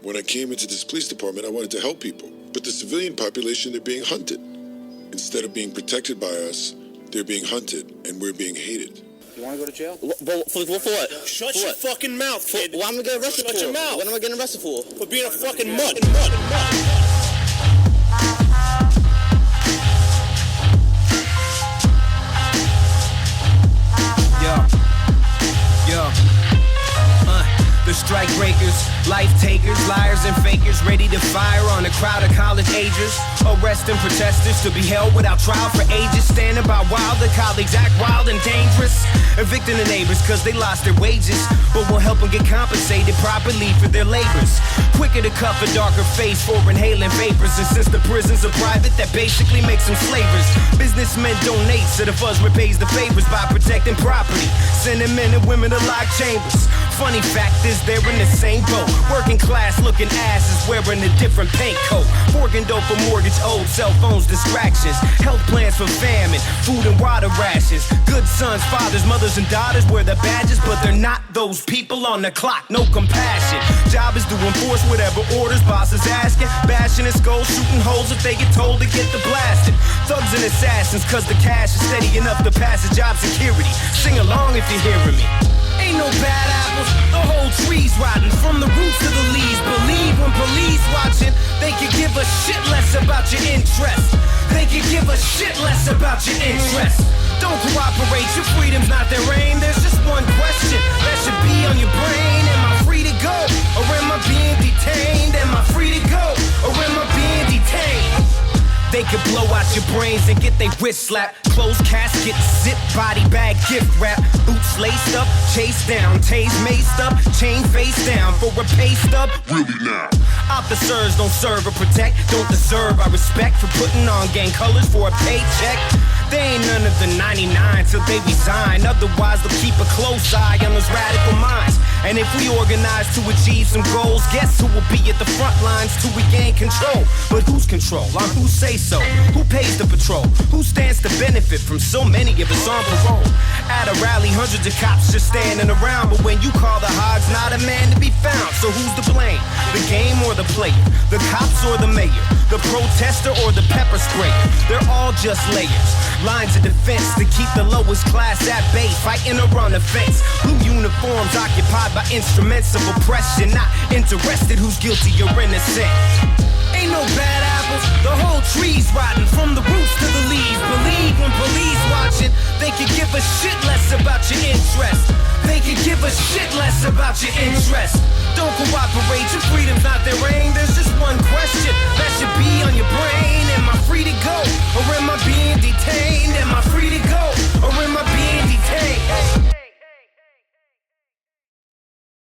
When I came into this police department, I wanted to help people. But the civilian population, they're being hunted. Instead of being protected by us, they're being hunted, and we're being hated. You want to go to jail? For what? Shut your fucking mouth, kid. What am I getting arrested for? Shut your mouth. What am I getting arrested for? For being a fucking mud. The strike breakers, life takers, liars and fakers, ready to fire on a crowd of college agers, arresting protesters to be held without trial for ages, standing by while the colleagues act wild and dangerous, evicting the neighbors cause they lost their wages, but won't help them get compensated properly for their labors. Quicker to cuff a darker face for inhaling vapors, and since the prisons are private, that basically makes them slavers. Businessmen donate so the fuzz repays the favors by protecting property, sending men and women to lock chambers. Funny fact is they're in the same boat. Working class looking asses wearing a different paint coat. Forking dope for mortgage owed, cell phones, distractions. Health plans for famine, food and water rations. Good sons, fathers, mothers and daughters wear the badges, but they're not those people on the clock, no compassion. Job is to enforce whatever orders boss is asking. Bashing and skulls, shooting holes if they get told to get the blasting. Thugs and assassins cause the cash is steady enough to pass the job security. Sing along if you're hearing me. Ain't no bad apples, the whole tree's rotten, from the roots to the leaves. Believe when police watching, they could give a shit less about your interest. They could give a shit less about your interest. Don't cooperate, your freedom's not their aim. There's just one question that should be on your brain. Am I free to go, or am I being detained? Am I free to go, or am I being detained? They could blow out your brains and get their wrist slapped. Closed casket, zip, body bag, gift wrap. Boots laced up, chased down, tase maced up, chain face down for a pay stub. Really now. Officers don't serve or protect, don't deserve our respect for putting on gang colors for a paycheck. They ain't none of the 99 till they resign. Otherwise they'll keep a close eye on those radical minds. And if we organize to achieve some goals, guess who will be at the front lines till we gain control? But who's control? On who say so? Who pays the patrol? Who stands to benefit from so many of us on parole? At a rally, hundreds of cops just standing around, but when you call the odds, not a man to be found. So who's to blame? The game or the player? The cops or the mayor? The protester or the pepper sprayer? They're all just layers. Lines of defense to keep the lowest class at bay, fighting around the fence. Blue uniforms occupied by instruments of oppression, not interested who's guilty or innocent. Ain't no bad apples, the whole tree's rotten, from the roots to the leaves. Believe when police watching, they could give a shit less about your interest. They could give a shit less about your interest. Don't cooperate, your freedom's not their aim. There's